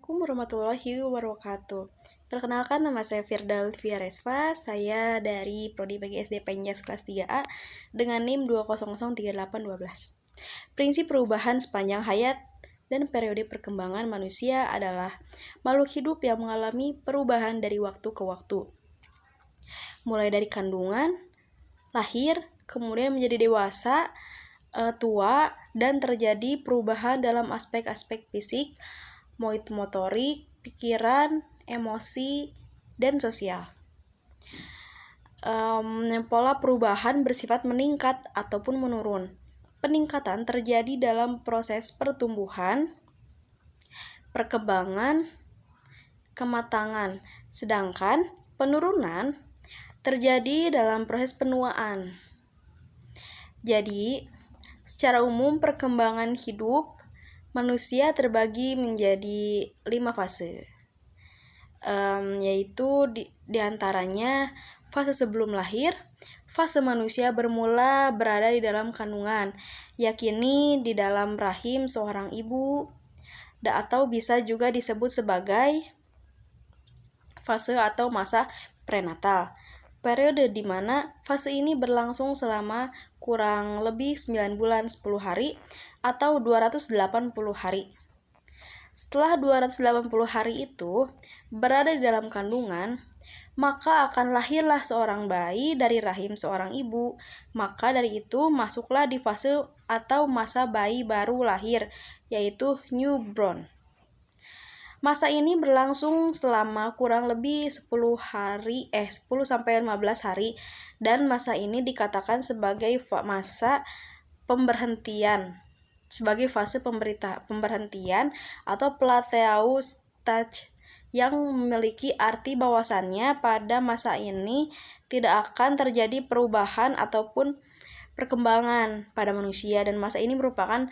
Assalamualaikum warahmatullahi wabarakatuh. Perkenalkan, nama saya Firda Lutfia Resfa. Saya dari Prodi PGSD Penjas kelas 3A dengan NIM 2003812. Prinsip perubahan sepanjang hayat dan periode perkembangan manusia adalah makhluk hidup yang mengalami perubahan dari waktu ke waktu. Mulai dari kandungan, lahir, kemudian menjadi dewasa, tua, dan terjadi perubahan dalam aspek-aspek fisik, motorik, pikiran, emosi, dan sosial. Pola perubahan bersifat meningkat ataupun menurun. Peningkatan terjadi dalam proses pertumbuhan, perkembangan, kematangan, sedangkan penurunan terjadi dalam proses penuaan. Jadi, secara umum perkembangan hidup manusia terbagi menjadi 5 fase, yaitu diantaranya fase sebelum lahir, fase manusia bermula berada di dalam kandungan, yakni di dalam rahim seorang ibu, atau bisa juga disebut sebagai fase atau masa prenatal. Periode di mana fase ini berlangsung selama kurang lebih 9 bulan 10 hari atau 280 hari. Setelah 280 hari itu berada di dalam kandungan, maka akan lahirlah seorang bayi dari rahim seorang ibu. Maka dari itu masuklah di fase atau masa bayi baru lahir, yaitu newborn. Masa ini berlangsung selama kurang lebih 10 sampai 15 hari, dan masa ini dikatakan sebagai masa pemberhentian, sebagai fase pemberhentian atau plateau stage, yang memiliki arti bahwasannya pada masa ini tidak akan terjadi perubahan ataupun perkembangan pada manusia, dan masa ini merupakan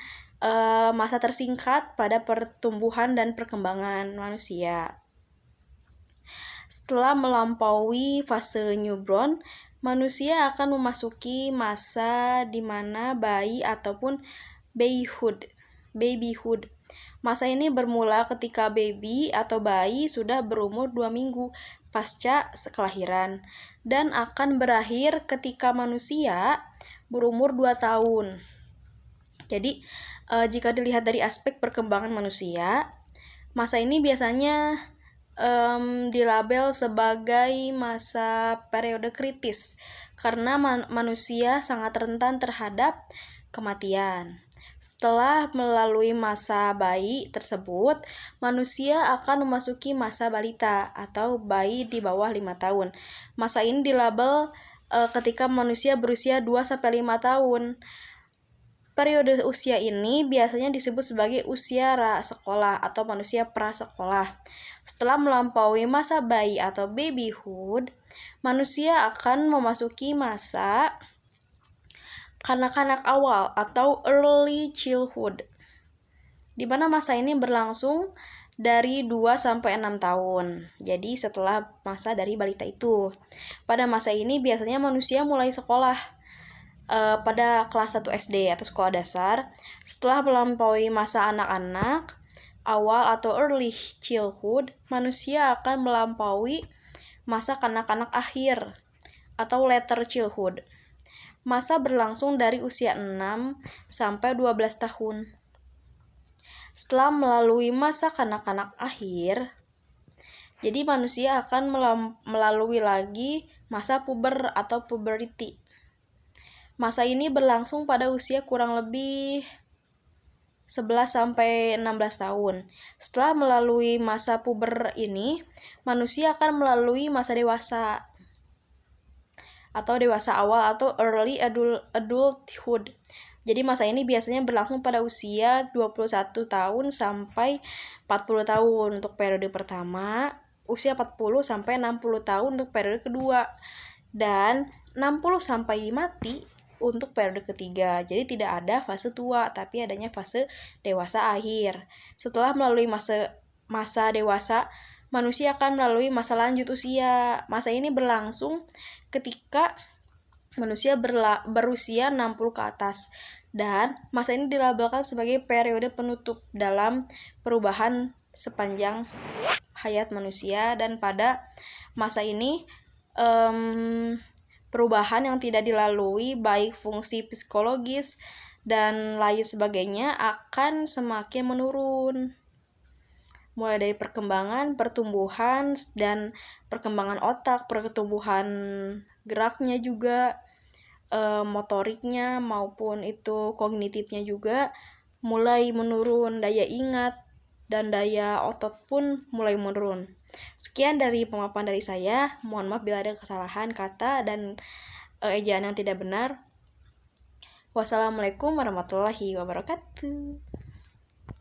masa tersingkat pada pertumbuhan dan perkembangan manusia. Setelah melampaui fase newborn, manusia akan memasuki masa di mana bayi ataupun babyhood. Masa ini bermula ketika baby atau bayi sudah berumur 2 minggu pasca kelahiran, dan akan berakhir ketika manusia berumur 2 tahun. Jadi, jika dilihat dari aspek perkembangan manusia, masa ini biasanya dilabel sebagai masa periode kritis karena manusia sangat rentan terhadap kematian. Setelah melalui masa bayi tersebut, manusia akan memasuki masa balita atau bayi di bawah 5 tahun. Masa ini dilabel ketika manusia berusia 2-5 tahun. Periode usia ini biasanya disebut sebagai usia sekolah atau manusia prasekolah. Setelah melampaui masa bayi atau babyhood, manusia akan memasuki masa kanak-kanak awal atau early childhood, di mana masa ini berlangsung dari 2-6 tahun. Jadi setelah masa dari balita itu. Pada masa ini biasanya manusia mulai sekolah pada kelas 1 SD atau sekolah dasar. Setelah melampaui masa anak-anak awal atau early childhood, manusia akan melampaui masa kanak-kanak akhir atau later childhood. Masa berlangsung dari usia 6 sampai 12 tahun. Setelah melalui masa kanak-kanak akhir, jadi manusia akan melalui lagi masa puber atau puberty. Masa ini berlangsung pada usia kurang lebih 11-16 tahun. Setelah melalui masa puber ini, manusia akan melalui masa dewasa atau dewasa awal atau early adulthood. Jadi masa ini biasanya berlangsung pada usia 21 tahun sampai 40 tahun untuk periode pertama, usia 40 sampai 60 tahun untuk periode kedua, dan 60 sampai mati untuk periode ketiga. Jadi tidak ada fase tua, tapi adanya fase dewasa akhir. Setelah melalui masa dewasa, manusia akan melalui masa lanjut usia. Masa ini berlangsung ketika manusia berusia 60 ke atas, dan masa ini dilabelkan sebagai periode penutup dalam perubahan sepanjang hayat manusia, dan pada masa ini perubahan yang tidak dilalui baik fungsi psikologis dan lain sebagainya akan semakin menurun. Mulai dari pertumbuhan dan perkembangan otak, pertumbuhan geraknya juga, motoriknya maupun itu kognitifnya juga mulai menurun, daya ingat dan daya otot pun mulai menurun. Sekian dari pemaparan dari saya. Mohon maaf bila ada kesalahan kata dan ejaan yang tidak benar. Wassalamualaikum warahmatullahi wabarakatuh.